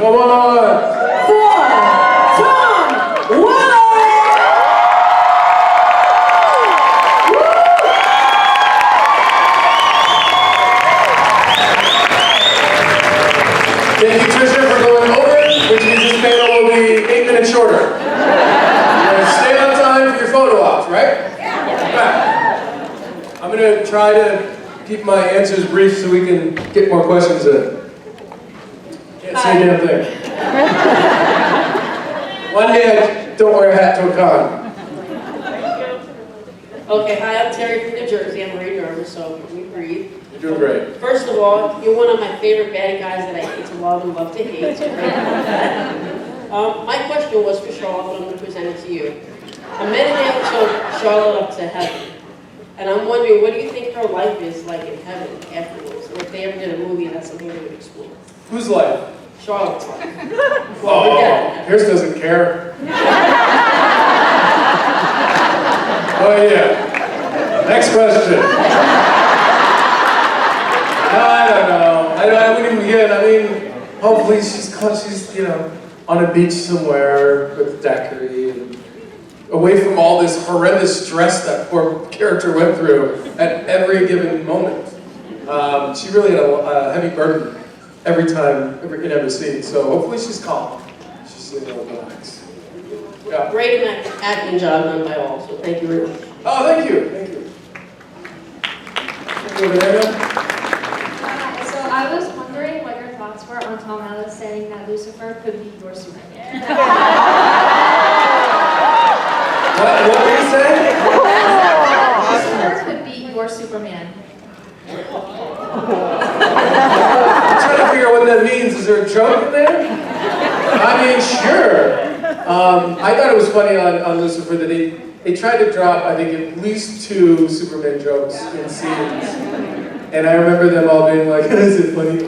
Come on! For Tom Welling! Thank you, Trisha, for going over, which means this panel will be 8 minutes shorter. Stay on time for your photo ops, right? Yeah. Right. I'm going to try to keep my answers brief so we can get more questions in. Can't say a damn thing. One day I don't wear a hat to a con. Okay, hi, I'm Terry from New Jersey. I'm very nervous, so let me breathe. You're doing great. First of all, you're one of my favorite bad guys that I hate to love and love to hate. So my question was for Charlotte, but I'm going to present it to you. I met an episode Charlotte up to heaven, and I'm wondering, what do you think her life is like in heaven afterwards? Or if they ever did a movie, that's something they would explore. Whose life? Charlotte's life. Well, Pierce doesn't care. Oh yeah. Next question. No, I don't know. I wouldn't even begin. I mean, hopefully she's on a beach somewhere with Daiquiri and away from all this horrendous stress that poor character went through at every given moment. She really had a heavy burden every time, in every scene. So hopefully she's calm. She's relaxed. Yeah. Great acting job done by all, so thank you very much. Oh, thank you. Thank you. So I was wondering what your thoughts were on Tom Welling saying that Lucifer could be your Superman. What did he say? Lucifer could be your Superman. I'm trying to figure out what that means. Is there a joke in there? I mean, sure. I thought it was funny on Lucifer that they tried to drop, I think, at least 2 Superman jokes in scenes. And I remember them all being like, is it funny?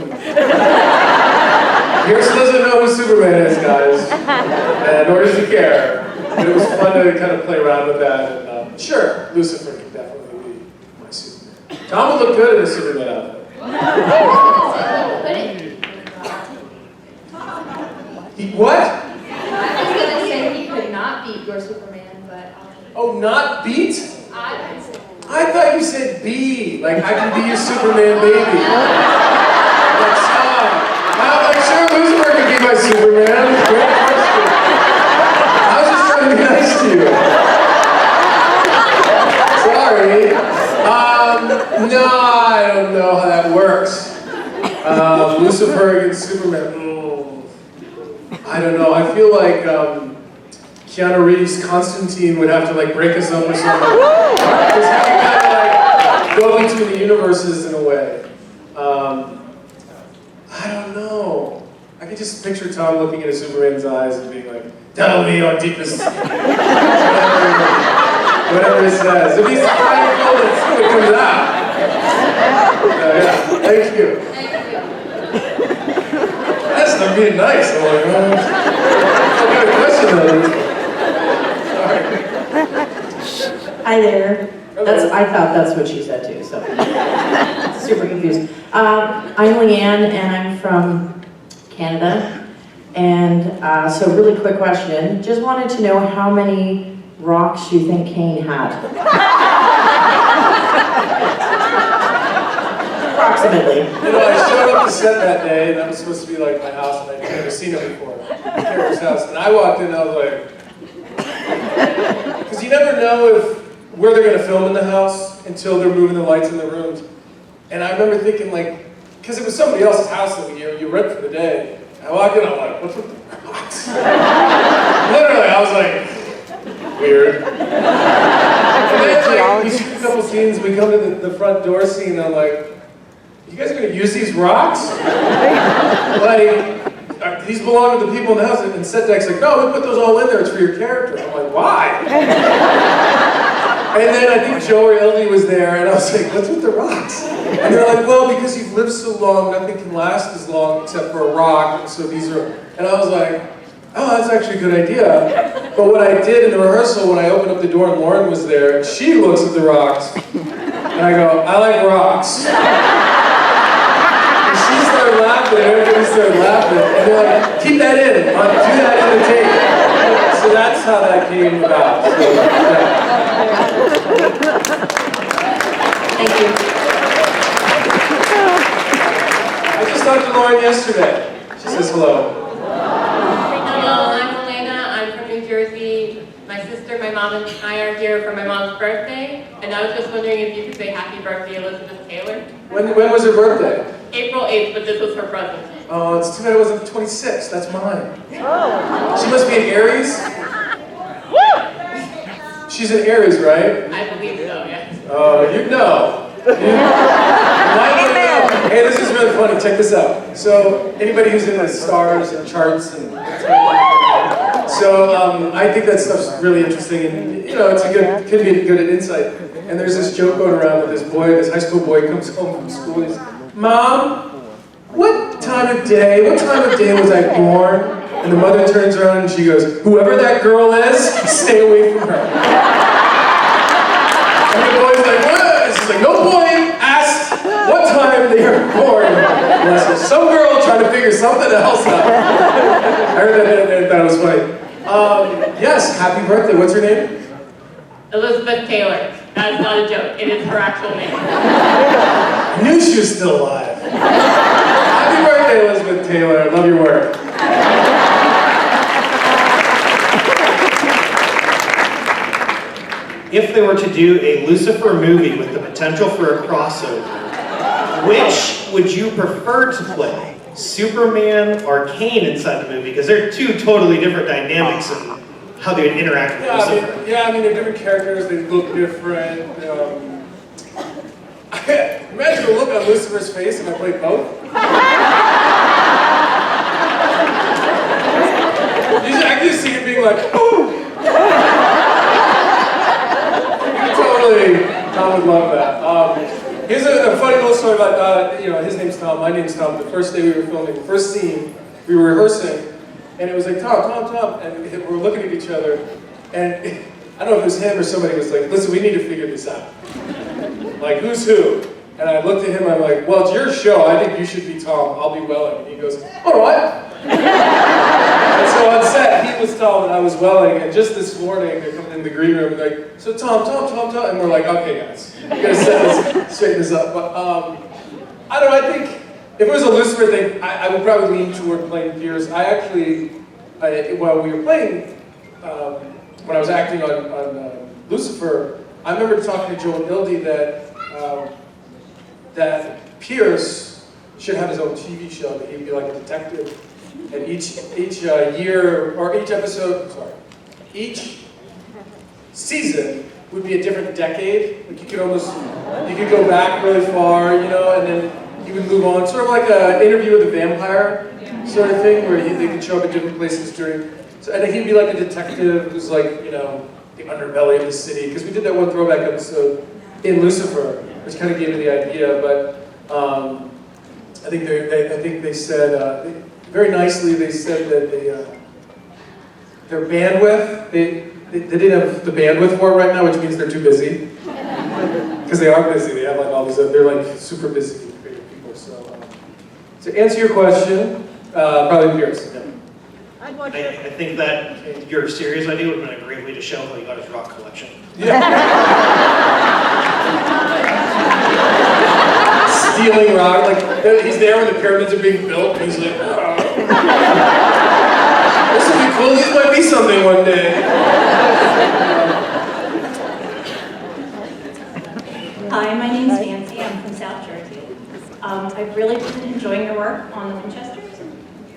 Pierce doesn't know who Superman is, guys. And nor does he care. But it was fun to kind of play around with that. And, sure, Lucifer can definitely be my Superman. Tom would look good in a Superman outfit. What? I was going to say he could not be your Superman, but... Oh, not beat? I would say... I thought you said be, like I can be your Superman baby. That song. I'm sure Lucifer could be my Superman. Great question. I was just trying to be nice to you. Sorry. No, I don't know how that works. Lucifer against Superman. I don't know. I feel like Keanu Reeves' Constantine would have to like break us up or something. Because he can kind of like go between the universes in a way. I don't know. I could just picture Tom looking into Superman's eyes and being like, tell me your deepest whatever he says. If he's trying to feel it, it comes out. Yeah. Thank you. That's not being nice. I'm like, I got a question though. Hi there. I thought that's what she said too, so super confused. I'm Leanne and I'm from Canada. And so really quick question. Just wanted to know how many rocks you think Cain had. Approximately. You know, I showed up to set that day, and that was supposed to be like my house, and I'd never seen it before. The character's house. And I walked in, and I was like, because you never know where they're going to film in the house until they're moving the lights in the rooms. And I remember thinking, like, because it was somebody else's house that you rent for the day. I walked in, I'm like, what's with the rocks? Literally, I was like, weird. And then, like, we shoot a couple scenes, we come to the front door scene, and I'm like, you guys are going to use these rocks? Like, these belong to the people in the house. And set deck's like, no, we put those all in there, it's for your character. I'm like, why? And then I think Joe or Ildy was there, and I was like, what's with the rocks? And they're like, well, because you've lived so long, nothing can last as long except for a rock, and so these are... And I was like, oh, that's actually a good idea. But what I did in the rehearsal, when I opened up the door and Lauren was there, she looks at the rocks, and I go, I like rocks. And she started laughing, everybody started laughing. And they're like, keep that in, do that in the tape. So that's how that came about. So, Thank you. I just talked to Lauren yesterday. She says hello. Hello, I'm Elena. I'm from New Jersey. My sister, my mom, and I are here for my mom's birthday. And I was just wondering if you could say happy birthday, Elizabeth Taylor. When was her birthday? April 8th, but this was her present. Oh, it's too bad it wasn't 26. That's mine. She must be an Aries. She's an Aries, right? I believe so, yes. Oh, you know. Hey, this is really funny. Check this out. So, anybody who's into stars and charts and I think that stuff's really interesting, and it's can be good insight. And there's this joke going around that this high school boy comes home from school and he's, Mom, what time of day was I born? And the mother turns around and she goes, whoever that girl is, stay away from her. And the boy's like, what? She's like, no boy asked what time they were born. Unless there's some girl trying to figure something else out. I heard that and that was funny. Yes, happy birthday. What's your name? Elizabeth Taylor. That's not a joke. It is her actual name. I knew she was still alive. Happy birthday, Elizabeth Taylor. I love your work. If they were to do a Lucifer movie with the potential for a crossover, which would you prefer to play? Superman or Kane inside the movie? Because they're two totally different dynamics and how they would interact with Lucifer. I mean, they're different characters. They look different. Imagine the look on Lucifer's face if I played both. I can just see it being like, ooh! Tom would love that. Here's a funny little story about, his name's Tom, my name's Tom. The first day we were filming, the first scene, we were rehearsing, and it was like, Tom, and we were looking at each other, and I don't know if it was him or somebody was like, listen, we need to figure this out. Like, who's who? And I looked at him, I'm like, well, it's your show, I think you should be Tom, I'll be Welling. And he goes, all right. And so on set, he was Tom and I was Welling, and just this morning, they're coming in the green room, like, so Tom, and we're like, okay guys, we gotta straighten this up. But, I don't know, I think, if it was a Lucifer thing, I would probably lean toward playing Pierce. While we were playing, when I was acting on Lucifer, I remember talking to Joel Ildy that Pierce should have his own TV show, that he'd be like a detective, and each year, or each season would be a different decade. Like you could go back really far, and then you would move on, sort of like an interview with a vampire sort of thing, where they could show up at different places and he'd be like a detective who's like, the underbelly of the city, because we did that one throwback episode in Lucifer, which kind of gave me the idea, but I think they said, very nicely, they said that their bandwidth, they didn't have the bandwidth for it right now, which means they're too busy. Because they are busy, they have like all these, they're like super busy creative people, so. To answer your question, probably Pierce. Yeah. I think that your serious idea would have been a great way to show how you got his rock collection. Yeah. Stealing rock, like he's there when the pyramids are being built, and he's like, oh. This would be cool, these might be something one day. Hi, my name's Nancy, I'm from South Jersey. I've really been enjoying your work on the Winchesters.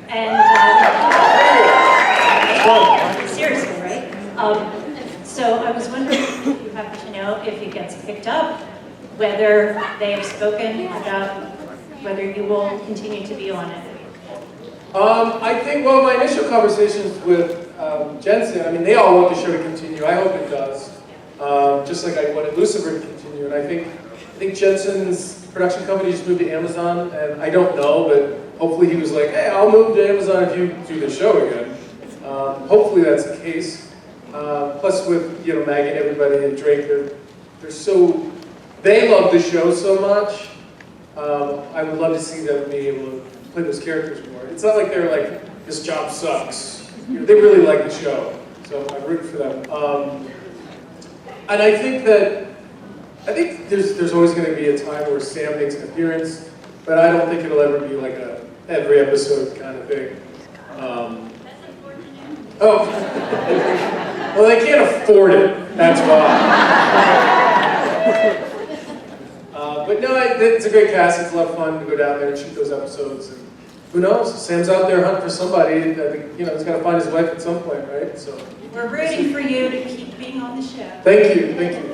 And, seriously, right? So I was wondering if you happen to know if it gets picked up, whether they have spoken about whether you will continue to be on it. I think, well, my initial conversations with Jensen, they all want the show to continue. I hope it does. Just like I wanted Lucifer to continue. And I think Jensen's production company just moved to Amazon, and I don't know, but hopefully he was like, hey, I'll move to Amazon if you do the show again. Hopefully that's the case. Plus with, Maggie and everybody and Drake, they love the show so much. I would love to see them be able to play those characters more. It's not like they're like, this job sucks. You know, they really like the show, so I root for them. And I think there's always going to be a time where Sam makes an appearance, but I don't think it'll ever be like a every episode kind of thing. Oh, well, they can't afford it. That's why. But no, it's a great cast. It's a lot of fun to go down there and shoot those episodes. And who knows? Sam's out there hunting for somebody. I think, you know, he's got to find his wife at some point, right? So We're rooting for you to keep being on the show. thank you, thank you.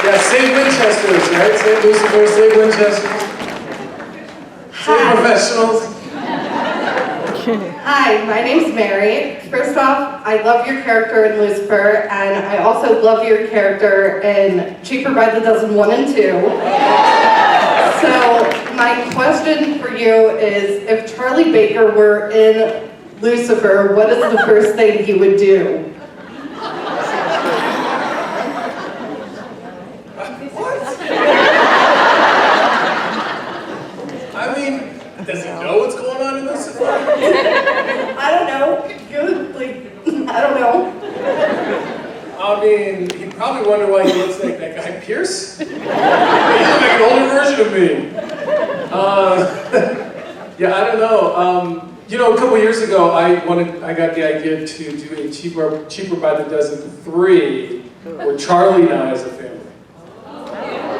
Yeah, save Winchesters, right? Save Lucifer, save Winchesters. Save professionals. Hi, my name's Mary. First off, I love your character in Lucifer, and I also love your character in Cheaper by the Dozen 1 and 2. So, my question for you is, if Charlie Baker were in Lucifer, what is the first thing he would do? I mean, does he know what's going on in Lucifer? I don't know. Good, like, I don't know. I mean, he'd probably wonder why he looks like that guy Pierce. He looks like an older version of me. Yeah, I don't know. You know, a couple years ago, I got the idea to do a cheaper by the dozen 3, where Charlie now has a family.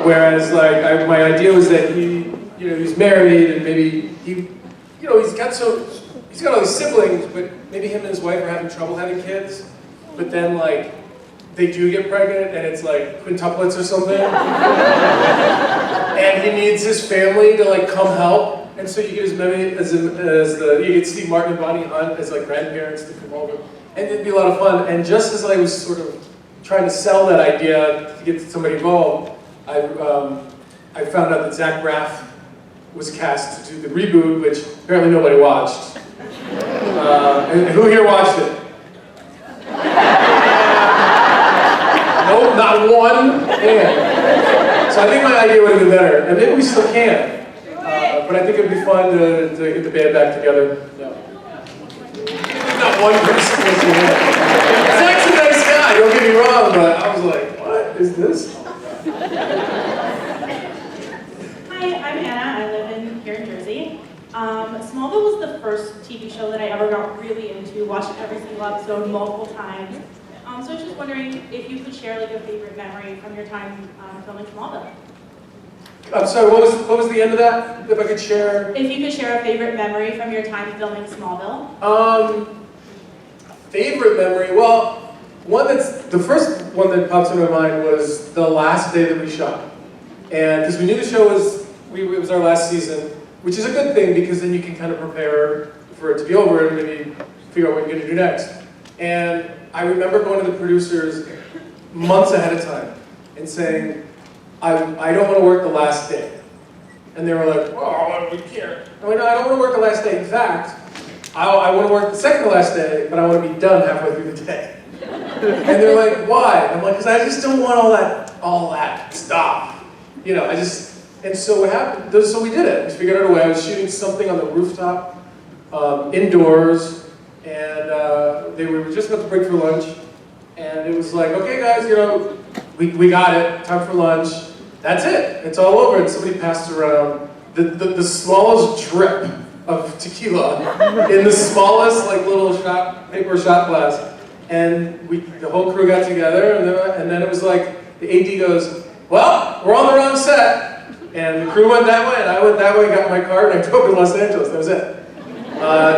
Whereas, like, my idea was that he's married and maybe he's got all these siblings, but maybe him and his wife are having trouble having kids. But then, like, they do get pregnant and it's like quintuplets or something. And he needs his family to like come help. And so you get you get Steve Martin and Bonnie Hunt as like grandparents to come over. And it'd be a lot of fun. And just as I was sort of trying to sell that idea to get somebody involved, I found out that Zach Braff was cast to do the reboot, which apparently nobody watched. And who here watched it? Nope, not one hand. So I think my idea would have been better, and maybe we still can. But I think it would be fun to get the band back together. Yeah. Not one person was in it. Zach's a nice guy, don't get me wrong, but I was like, what is this? Hi, I'm Anna. I live here in Jersey. Smallville was the first TV show that I ever got really into, watched every single episode multiple times. So I was just wondering if you could share like a favorite memory from your time filming Smallville. I'm sorry, what was the end of that? If I could share? If you could share a favorite memory from your time filming Smallville. Favorite memory? Well, the first one that pops into my mind was the last day that we shot. And because we knew the show it was our last season, which is a good thing because then you can kind of prepare for it to be over and maybe figure out what you're going to do next. And I remember going to the producers months ahead of time and saying, I don't want to work the last day. And they were like, oh, we can't. I'm like, no, I don't want to work the last day. In fact, I want to work the second to last day, but I want to be done halfway through the day. And they're like, why? I'm like, because I just don't want all that stuff. You know, and so what happened, so we did it. We figured out a way. I was shooting something on the rooftop, indoors, and they were just about to break for lunch. And it was like, okay guys, you know, we got it, time for lunch. That's it, it's all over. And somebody passed around the smallest drip of tequila in the smallest like little paper shot glass. And the whole crew got together, and then it was like, the AD goes, well, we're on the wrong set. And the crew went that way, and I went that way, got my car, and I drove to Los Angeles. That was it.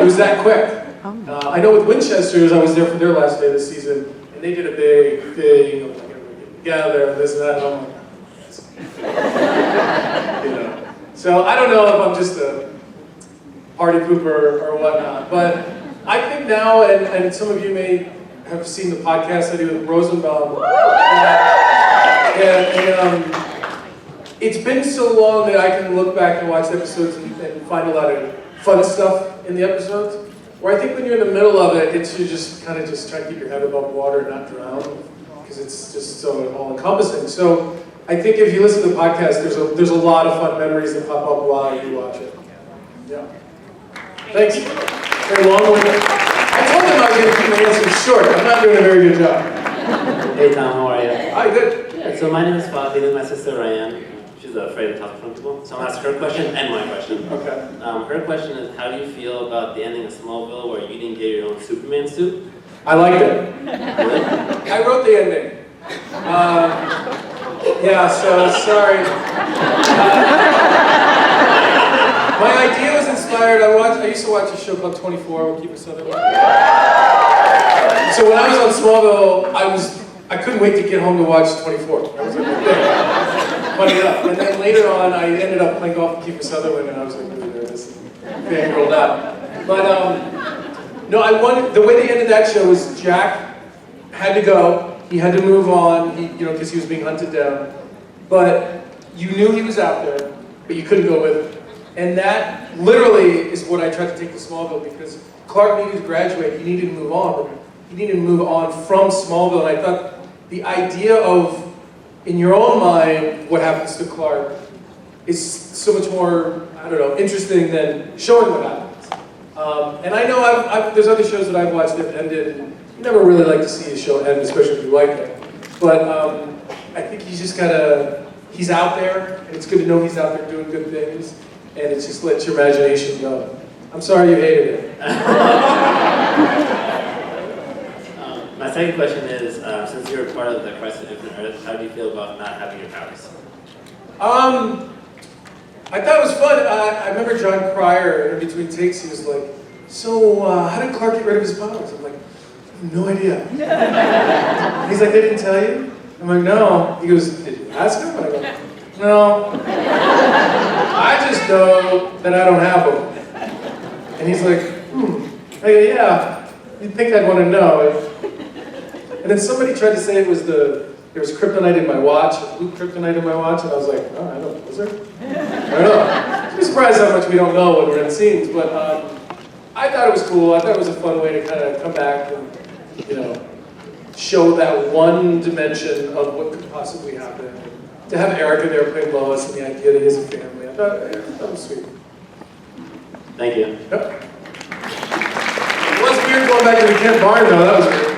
It was that quick. I know with Winchesters, I was there for their last day of the season, and they did a big thing of like, everybody together, and this and that, and I'm like, you know. So I don't know if I'm just a party pooper or whatnot, but I think now, and some of you may have seen the podcast I do with Rosenbaum, and it's been so long that I can look back and watch episodes and find a lot of fun stuff in the episodes. Where I think when you're in the middle of it, you're just kind of just trying to keep your head above water and not drown, because it's just so all-encompassing. So I think if you listen to the podcast, there's a lot of fun memories that pop up while you watch it. Yeah. Thanks. Very long-winded. I told them I was going to keep my answers short. I'm not doing a very good job. Hey Tom, how are you? Hi, good. So my name is Fatih, this is my sister Ryan. She's afraid to talk in front of people. So I'll ask her question and my question. Okay. Her question is, how do you feel about the ending of Smallville where you didn't get your own Superman suit? I liked it. Really? I wrote the ending. Yeah, so sorry. My idea was inspired. I used to watch a show called 24 with Kiefer Sutherland. So when I was on Smallville, I couldn't wait to get home to watch 24. That was like my thing. Funny enough. And then later on, I ended up playing golf with Kiefer Sutherland, and I was like really nervous. Fan rolled out. But no, the way they ended that show was Jack had to go. He had to move on, because he was being hunted down. But you knew he was out there, but you couldn't go with him. And that literally is what I tried to take to Smallville, because Clark needed to graduate, he needed to move on, but he needed to move on from Smallville. And I thought the idea of, in your own mind, what happens to Clark is so much more, interesting than showing what happens. And I know there's other shows that I've watched that have ended, and you never really like to see a show end, especially if you like it. But I think he's just he's out there, and it's good to know he's out there doing good things, and it just lets your imagination go. I'm sorry you hated it. My second question is, since you're part of the Crisis of Infinite Earth, how do you feel about not having your powers? I thought it was fun. I remember John Cryer, in between takes, he was like, so how did Clark get rid of his powers? I'm like, I have no idea. He's like, they didn't tell you? I'm like, no. He goes, did you ask him? And I go, no. I just know that I don't have them. And he's like, I go, yeah, you'd think I'd want to know. And then somebody tried to say there was kryptonite in my watch, blue kryptonite in my watch, and I was like, oh, I don't know, was there? I don't know. I'm surprised how much we don't know when we're in scenes, but I thought it was cool. I thought it was a fun way to kind of come back and, show that one dimension of what could possibly happen. To have Erica there playing Lois and the idea that he has a family, I thought that was sweet. Thank you. Yep. It was weird going back to the Kent Barn, though. That was weird.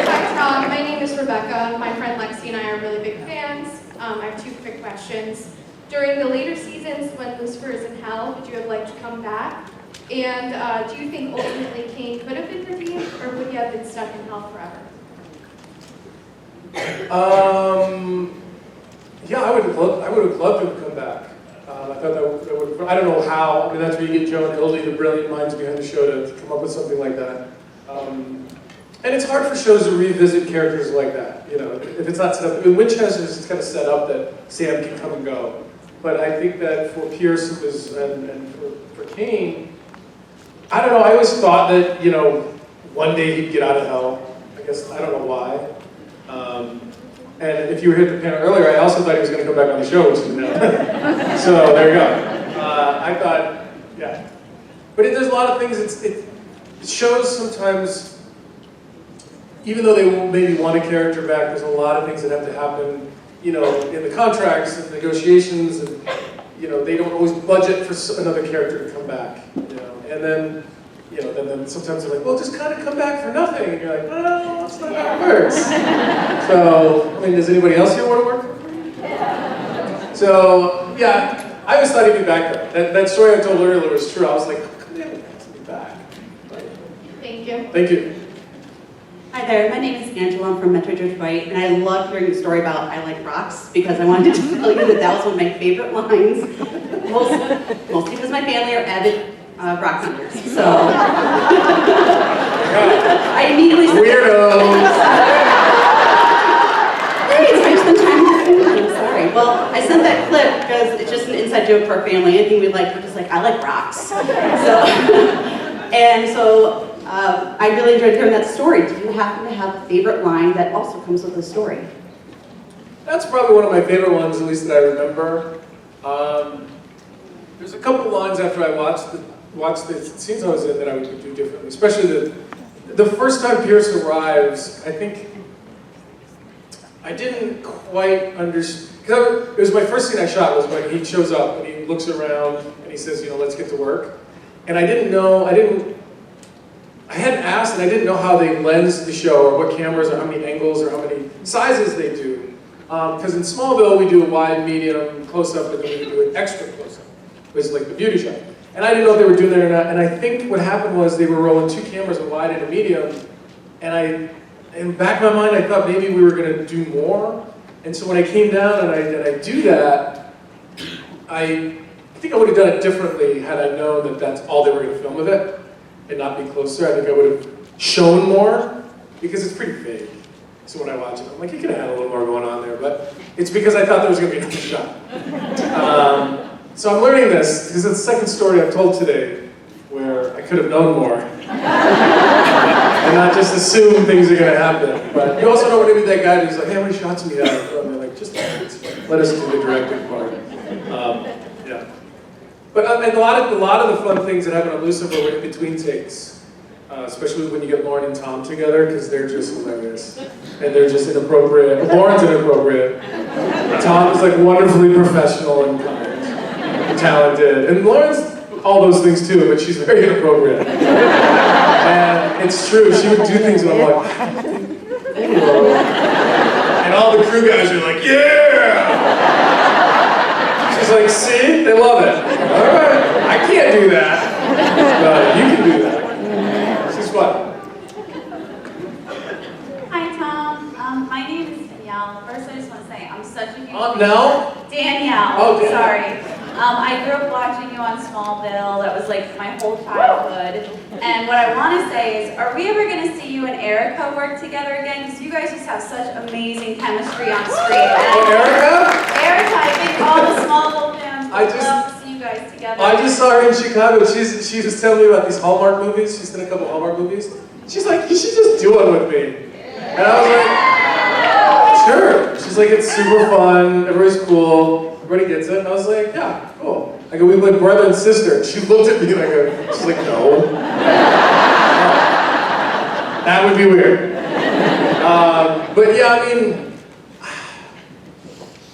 Hi, Tom. My name is Rebecca. My friend Lexi and I are really big fans. I have two quick questions. During the later seasons, when Lucifer is in hell, would you have liked to come back? And do you think ultimately Cain could have been redeemed, or would he have been stuck in hell forever? Yeah, I would have loved to have come back. I thought that would. I don't know how. I mean, that's where you get Joe and Hildy, the brilliant minds behind the show, to come up with something like that. And it's hard for shows to revisit characters like that. If it's not set up. In Winchesters, it's kind of set up that Sam can come and go. But I think that for Pierce and for Cain, I don't know. I always thought that one day he'd get out of hell. I guess I don't know why. And if you were here at the panel earlier, I also thought he was going to come back on the show, which is no. So there you go. I thought, yeah. But there's a lot of things. It shows sometimes, even though they maybe want a character back, there's a lot of things that have to happen, in the contracts and negotiations, and they don't always budget for another character to come back, and then. Then sometimes they're like, well, just kind of come back for nothing. And you're like, well, that's not how it works. So, I mean, does anybody else here want to work? So, yeah, I always thought he'd be back there. That story I told earlier was true. I was like, how could he ever be back? Thank you. Thank you. Hi there, my name is Angela, I'm from Metro Detroit, and I love hearing the story about I like rocks, because I wanted to tell you that was one of my favorite lines. Mostly because my family are avid rock hunters, so I immediately said, weirdos. Thanks, I spent time with the family. I'm sorry. Well, I sent that clip because it's just an inside joke for our family. Anything we like, we're just like, I like rocks. So, I really enjoyed hearing that story. Do you happen to have a favorite line that also comes with the story? That's probably one of my favorite ones, at least that I remember. There's a couple of lines after I watched the scenes I was in that I would do differently. Especially the first time Pierce arrives, I think I didn't quite understand. It was my first scene I shot was when he shows up and he looks around and he says, let's get to work. And I hadn't asked and I didn't know how they lens the show or what cameras or how many angles or how many sizes they do. Because in Smallville we do a wide, medium, close-up, and then we do an extra close-up, which is like the beauty shot. And I didn't know if they were doing that or not, and I think what happened was they were rolling 2 cameras, a wide and a medium, and in the back of my mind I thought maybe we were going to do more. And so when I came down and I do that, I think I would have done it differently had I known that that's all they were going to film with it and not be closer. I think I would have shown more because it's pretty vague. So when I watch it, I'm like, you could have had a little more going on there, but it's because I thought there was going to be another shot. So I'm learning this because it's the second story I've told today where I could have known more and not just assume things are going to happen. But you also don't want to be that guy who's like, hey, how many shots do we have? And they're like, just let us do the directing part. Yeah. But and a lot of the fun things that happen on Lucifer were in between takes. Especially when you get Lauren and Tom together, because they're just hilarious. And they're just inappropriate. Lauren's inappropriate. Tom is like wonderfully professional and kind and talented. And Lauren's all those things too, but she's very inappropriate. And it's true, she would do things and I'm like, hello. And all the crew guys are like, yeah! She's like, see? They love it. All right, I can't do that. But you can do that. What? Hi, Tom. My name is Danielle. First, I just want to say I'm such a huge Danielle? Oh, Danielle. Sorry. I grew up watching you on Smallville. That was like my whole childhood. And what I want to say is, are we ever going to see you and Erica work together again? Because you guys just have such amazing chemistry on screen. Erica? Erica, I think all the Smallville fans would love to see you guys together. I just saw her in Chicago. She was telling me about these Hallmark movies. She's done a couple Hallmark movies. She's like, you should just do one with me. And I was like, sure. She's like, it's super fun. Everybody's cool. Everybody gets it. And I was like, yeah, cool. I go, we play brother and sister. And she looked at me like, she's like, no. That would be weird. But yeah, I mean,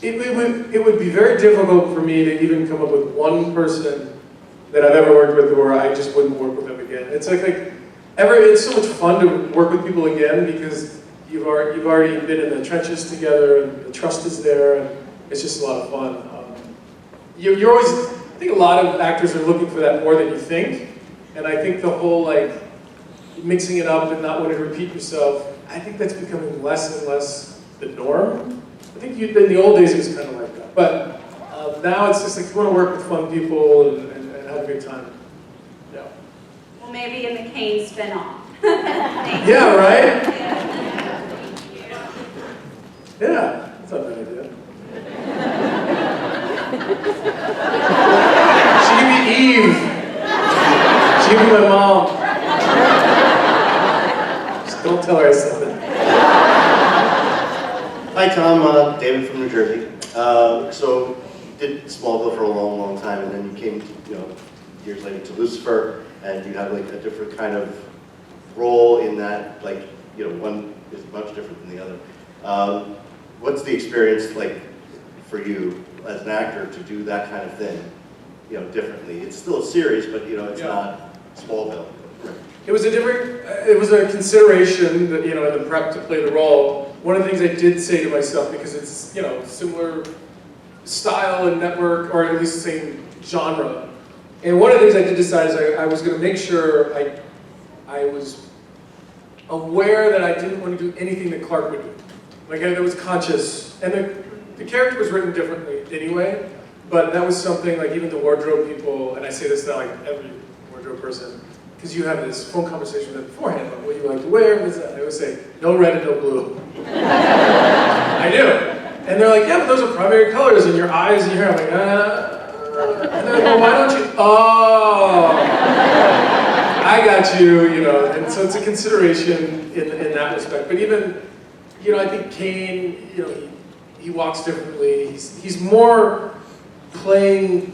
it would be very difficult for me to even come up with one person that I've ever worked with where I just wouldn't work with them again. It's it's so much fun to work with people again because you've already been in the trenches together and the trust is there and it's just a lot of fun. You're always, I think a lot of actors are looking for that more than you think. And I think the whole mixing it up and not wanting to repeat yourself, I think that's becoming less and less the norm. I think in the old days it was kind of like that. But now it's just like you want to work with fun people and have a good time. Yeah. Well, maybe in the Kane spinoff. Yeah, right? Yeah, that's not a bad idea. She could be Eve. She could be my mom. Just don't tell her I said that. Hi Tom, David from New Jersey. So you did Smallville for a long, long time, and then you came, years later to Lucifer, and you have like a different kind of role in that, one is much different than the other. What's the experience like for you as an actor to do that kind of thing, differently? It's still a series, but it's not Smallville. It was a consideration that, in the prep to play the role. One of the things I did say to myself, because it's, similar style and network, or at least the same genre. And one of the things I did decide is I was going to make sure I was aware that I didn't want to do anything that Clark would do. That was conscious. And the character was written differently anyway, but that was something, even the wardrobe people, and I say this to every wardrobe person, because you have this phone conversation with them beforehand about what you like to wear, and I always say, no red and no blue. I do. And they're like, yeah, but those are primary colors in your eyes and your hair. I'm like, And they're like, well, why don't you? Oh, I got you, And so it's a consideration in that respect. But even, I think Kane, he walks differently. He's more playing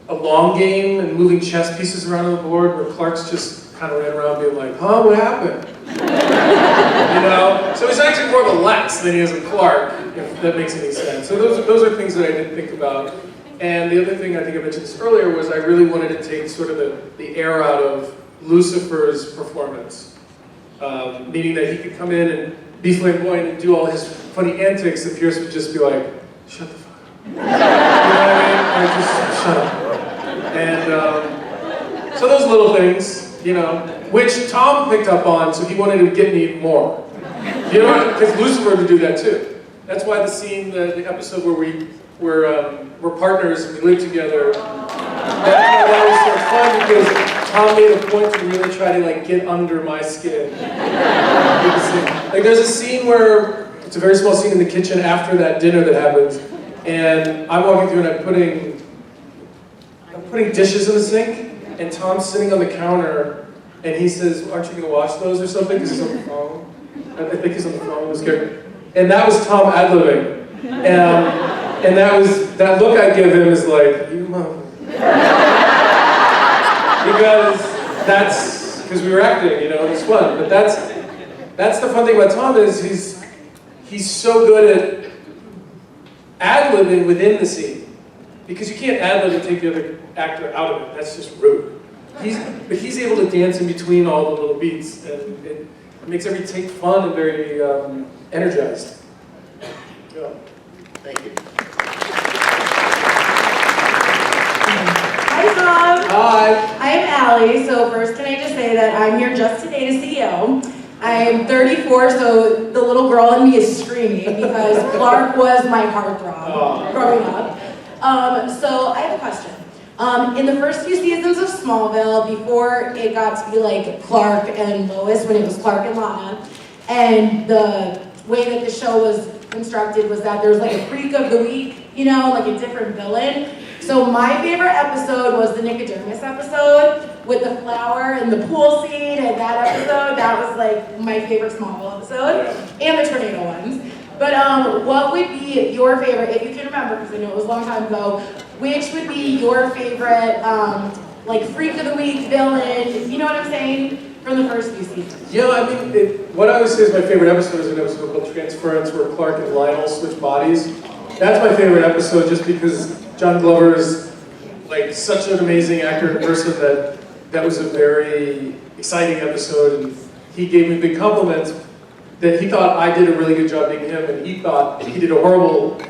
a long game and moving chess pieces around on the board, where Clark's just kind of ran around being like, huh, what happened? So he's actually more of a Lex than he is a Clark, if that makes any sense. So those are things that I didn't think about. And the other thing, I think I mentioned this earlier, was I really wanted to take sort of the air out of Lucifer's performance. Meaning that he could come in and be flamboyant and do all his funny antics, and Pierce would just be like, shut the fuck up. You know what I mean? Like, just shut up. And so those little things, you know, which Tom picked up on, so he wanted to get me even more. You know, because Lucifer would do that too. That's why the scene, the episode where we're partners and we live together, that was so fun because Tom made a point to really try to like get under my skin. Like there's a scene where, it's a very small scene in the kitchen after that dinner that happens, and I'm walking through and I'm putting dishes in the sink, and Tom's sitting on the counter, and he says, aren't you going to wash those or something? Because he's on the phone. I think he's on the phone, it was good. And that was Tom ad-libbing. And that look I give him is like, you mother. Because we were acting, you know, it was fun. But that's the fun thing about Tom is he's so good at ad-libbing within the scene. Because you can't ad-lib and take the other actor out of it, that's just rude. But he's able to dance in between all the little beats, and it makes every take fun and very energized. Yeah. Thank you. Hi, Tom. Hi. I'm Allie. So first, can I just say that I'm here just today to see you. I'm 34, so the little girl in me is screaming because Clark was my heartthrob growing up. So I have a question. In the first few seasons of Smallville, before it got to be like Clark and Lois, when it was Clark and Lana, and the way that the show was constructed was that there was like a freak of the week, you know, like a different villain. So my favorite episode was the Nicodemus episode with the flower and the pool scene, and that episode, that was like my favorite Smallville episode, and the tornado ones. But what would be your favorite, if you can remember, because I know it was a long time ago, which would be your favorite, like freak of the week villain, you know what I'm saying, from the first few seasons? Yeah, I mean, what I would say is my favorite episode is an episode called Transference, where Clark and Lionel switch bodies. That's my favorite episode just because John Glover is like such an amazing actor and person that was a very exciting episode, and he gave me big compliments that he thought I did a really good job being him, and he thought he did a horrible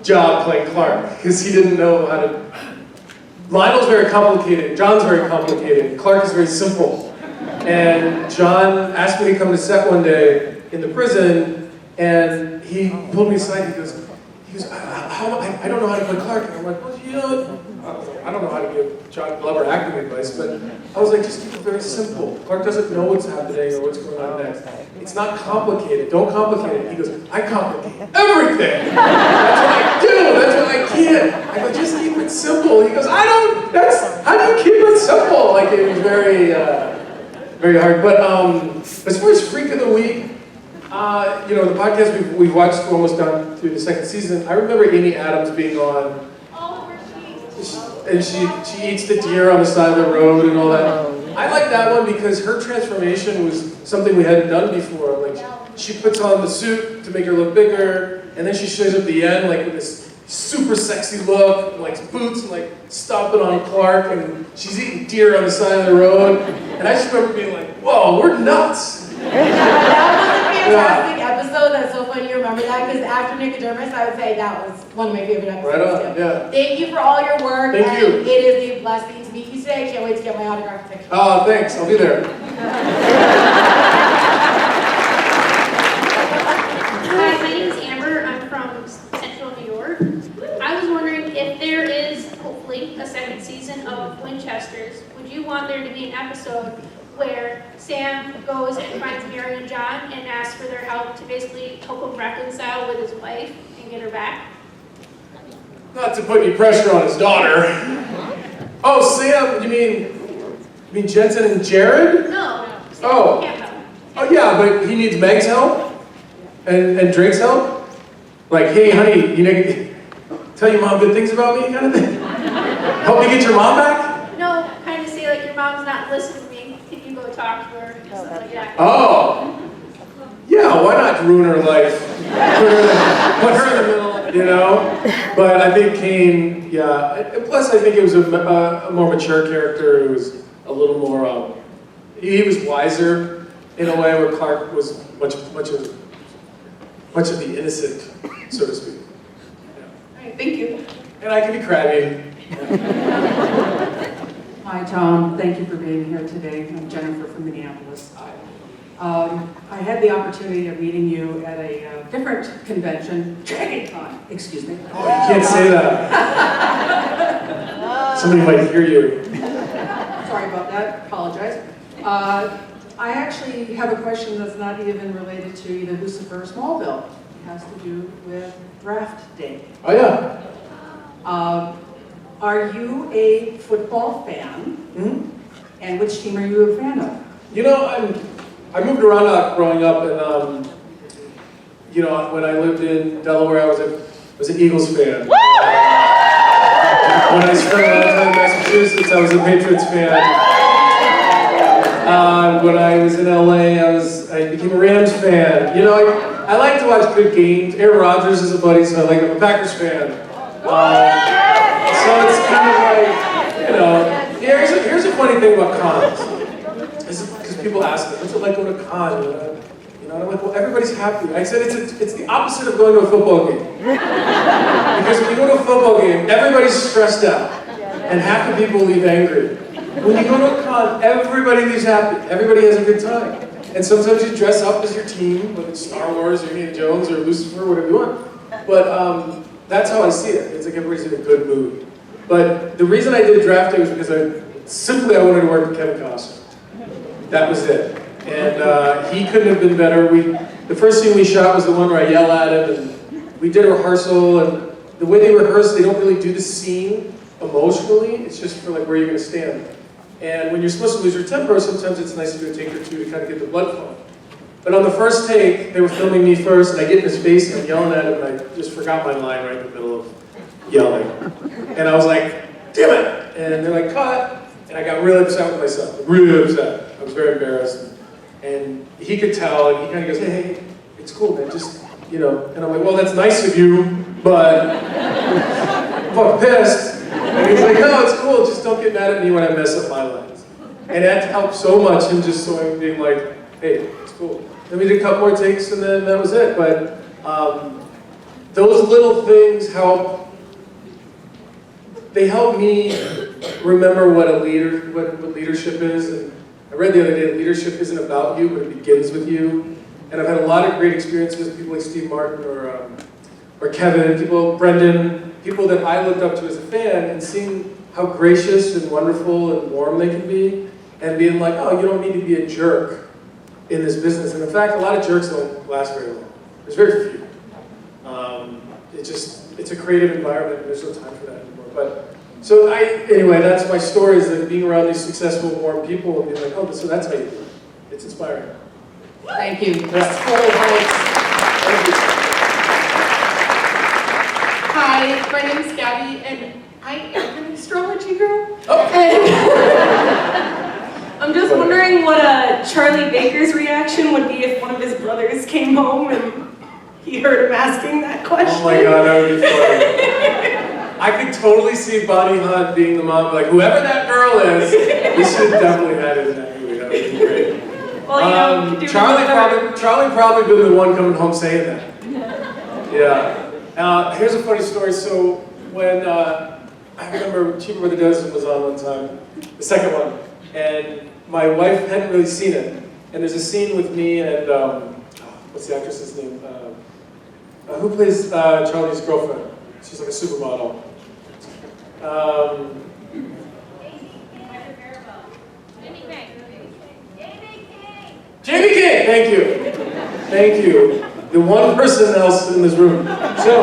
job playing Clark because he didn't know how to. Lionel's very complicated, John's very complicated, Clark is very simple. And John asked me to come to set one day in the prison, and he pulled me aside, he goes, I don't know how to play Clark. And I'm like, well, you know, I don't know how to give John Glover acting advice, but I was like, just keep it very simple. Clark doesn't know what's happening or what's going on next. It's not complicated, don't complicate it. He goes, I complicate everything. That's what I do, that's what I can. I go, just keep it simple. He goes, how do you keep it simple? Like, it was very, very hard. But as far as Freak of the Week, you know, the podcast we've watched almost done through the second season. I remember Amy Adams being on, and she eats the deer on the side of the road and all that. I like that one because her transformation was something we hadn't done before. Like, she puts on the suit to make her look bigger, and then she shows up at the end like with this super sexy look, and, like boots, and like stomping on Clark, and she's eating deer on the side of the road. And I just remember being like, whoa, we're nuts. Fantastic episode. That's so funny you remember that, because after Nicodemus, I would say that was one of my favorite episodes. Right on, yeah. Thank you for all your work. Thank you. It is a blessing to meet you today. I can't wait to get my autograph picture. Oh, thanks. I'll be there. Hi, my name is Amber. I'm from Central New York. I was wondering if there is, hopefully, a second season of Winchesters, would you want there to be an episode where Sam goes and finds Mary and John and asks for their help to basically help him reconcile with his wife and get her back? Not to put any pressure on his daughter. Oh, Sam, you mean Jensen and Jared? No. Oh. Oh yeah, but he needs Meg's help? And Drake's help? Like, hey honey, you know, tell your mom good things about me kind of thing? Help me get your mom back? No, kind of say like your mom's not listening to me. Can you go talk to her? Stuff like that. Oh. Yeah, why not ruin her life? Put her in the middle. you know? But I think Kane, yeah. And plus, I think it was a more mature character. It was a little more, he was wiser in a way where Clark was much of the innocent, so to speak. All right, thank you. And I can be crabby. Hi, Tom. Thank you for being here today. I'm Jennifer from Minneapolis. I had the opportunity of meeting you at a different convention, DragonCon, excuse me. Oh, you can't say that. Somebody might hear you. Sorry about that. Apologize. I actually have a question that's not even related to either Lucifer or Smallville. It has to do with draft day. Oh, yeah. Are you a football fan? Mm-hmm. And which team are you a fan of? You know, I moved around a lot growing up, and you know, when I lived in Delaware, I was an Eagles fan. When I spent a lot of time in Massachusetts, I was a Patriots fan. When I was in LA, I became a Rams fan. You know, I like to watch good games. Aaron Rodgers is a buddy, so I'm a Packers fan. So it's kind of like, you know, here's a funny thing about cons. Because people ask me, what's it like going to con? You know, and I'm like, well, everybody's happy. I said it's the opposite of going to a football game. Because when you go to a football game, everybody's stressed out, and half the people leave angry. When you go to a con, everybody leaves happy. Everybody has a good time. And sometimes you dress up as your team, whether it's Star Wars or Indiana Jones or Lucifer, whatever you want. But that's how I see it. It's like everybody's in a good mood. But the reason I did draft day was because I wanted to work with Kevin Costner. That was it. And he couldn't have been better. The first scene we shot was the one where I yell at him, and we did a rehearsal, and the way they rehearse, they don't really do the scene emotionally. It's just for like where you're going to stand. And when you're supposed to lose your temper, sometimes it's nice to do a take or two to kind of get the blood flowing. But on the first take, they were filming me first, and I get in his face and I'm yelling at him, and I just forgot my line right in the middle of yelling. And I was like, damn it! And they're like, cut! And I got really upset with myself, really upset. I was very embarrassed. And he could tell, and he kind of goes, hey, it's cool, man, just, you know. And I'm like, well, that's nice of you, but I'm fucking pissed. And he's like, no, it's cool, just don't get mad at me when I mess up my lines. And that helped so much, him just being like, hey, it's cool. Then we did a couple more takes, and then that was it. But those little things help. They help me remember what leadership is. And I read the other day that leadership isn't about you, but it begins with you. And I've had a lot of great experiences with people like Steve Martin or Kevin, Brendan, people that I looked up to as a fan, and seeing how gracious and wonderful and warm they can be, and being like, oh, you don't need to be a jerk in this business. And in fact, a lot of jerks don't last very long. There's very few. It's a creative environment, and there's no time for that anymore. But so anyway, that's my story, is that being around these successful, warm people and being like, oh, so that's how you do it. It's inspiring. Thank you. Yeah. Hi, my name's Gabby, and I am an astrology girl. Oh. And I'm just wondering what Charlie Baker's reaction would be if one of his brothers came home and he heard him asking that question. Oh my God, that would be funny. I could totally see Bonnie Hunt being the mom, like, whoever that girl is, we should definitely have it in that movie. That would be great. Well, you know, you could do Charlie probably been the one coming home saying that. Yeah. Here's a funny story. So when I remember Cheaper by the Dozen was on one time, the second one, and my wife hadn't really seen it. And there's a scene with me and what's the actress's name? Who plays Charlie's girlfriend? She's like a supermodel. Jamie King! Thank you. The one person else in this room. So,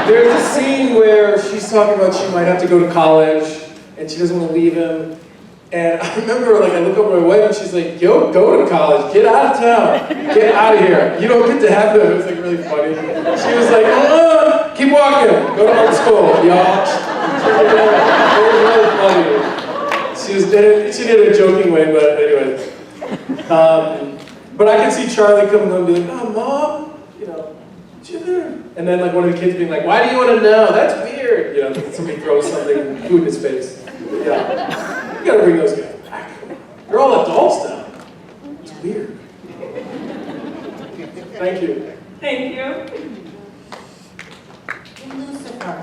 there's a scene where she's talking about she might have to go to college, and she doesn't want to leave him. And I remember, like, I look over at my wife, and she's like, yo, go to college, get out of town, get out of here. You don't get to have them. It was, like, really funny. She was like, keep walking, go to art school, y'all. It was really funny. She did it in a joking way, but anyway. But I can see Charlie coming home and be like, oh, Mom, you know, Jimmy, And then like one of the kids being like, why do you want to know? That's weird. You know, somebody throws something, food in his face. Yeah. You gotta bring those guys back. They're all adults now. It's weird. Thank you. Thank you. Lucifer,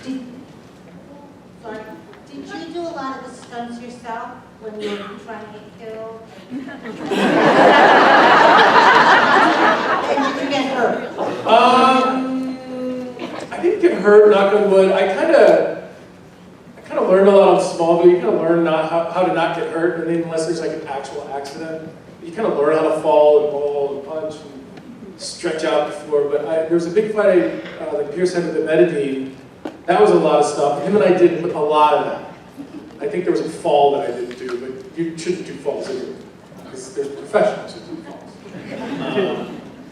did you do a lot of the stunts yourself when you were trying to get killed? And did you get hurt? I didn't get hurt, knock on wood. I kind of learned a lot on Smallville. You kind of learn how to not get hurt, and then unless there's like an actual accident, you kind of learn how to fall and roll and punch and stretch out before. But there was a big fight that Pierce had with the Metadine. That was a lot of stuff. Him and I did a lot of that. I think there was a fall that I didn't do, but you shouldn't do falls anyway. Because there's professionals who do falls.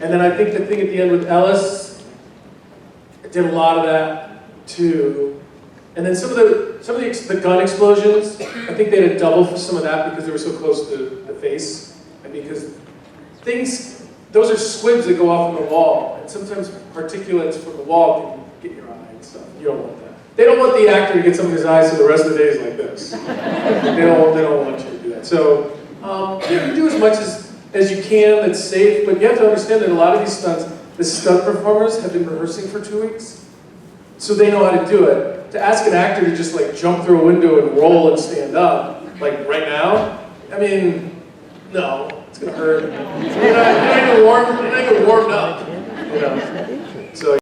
And then I think the thing at the end with Ellis, I did a lot of that too. And then some of the gun explosions, I think they had a double for some of that because they were so close to the face. And because those are squibs that go off on the wall. And sometimes particulates from the wall can get your eye and stuff. You don't want that. They don't want the actor to get some of his eyes so the rest of the day is like this. They don't want you to do that. So you do as much as you can that's safe, but you have to understand that a lot of these stunts, the stunt performers have been rehearsing for 2 weeks. So they know how to do it. To ask an actor to just like jump through a window and roll and stand up, like right now, I mean, no, it's gonna hurt. You're not even warmed up, you know. So.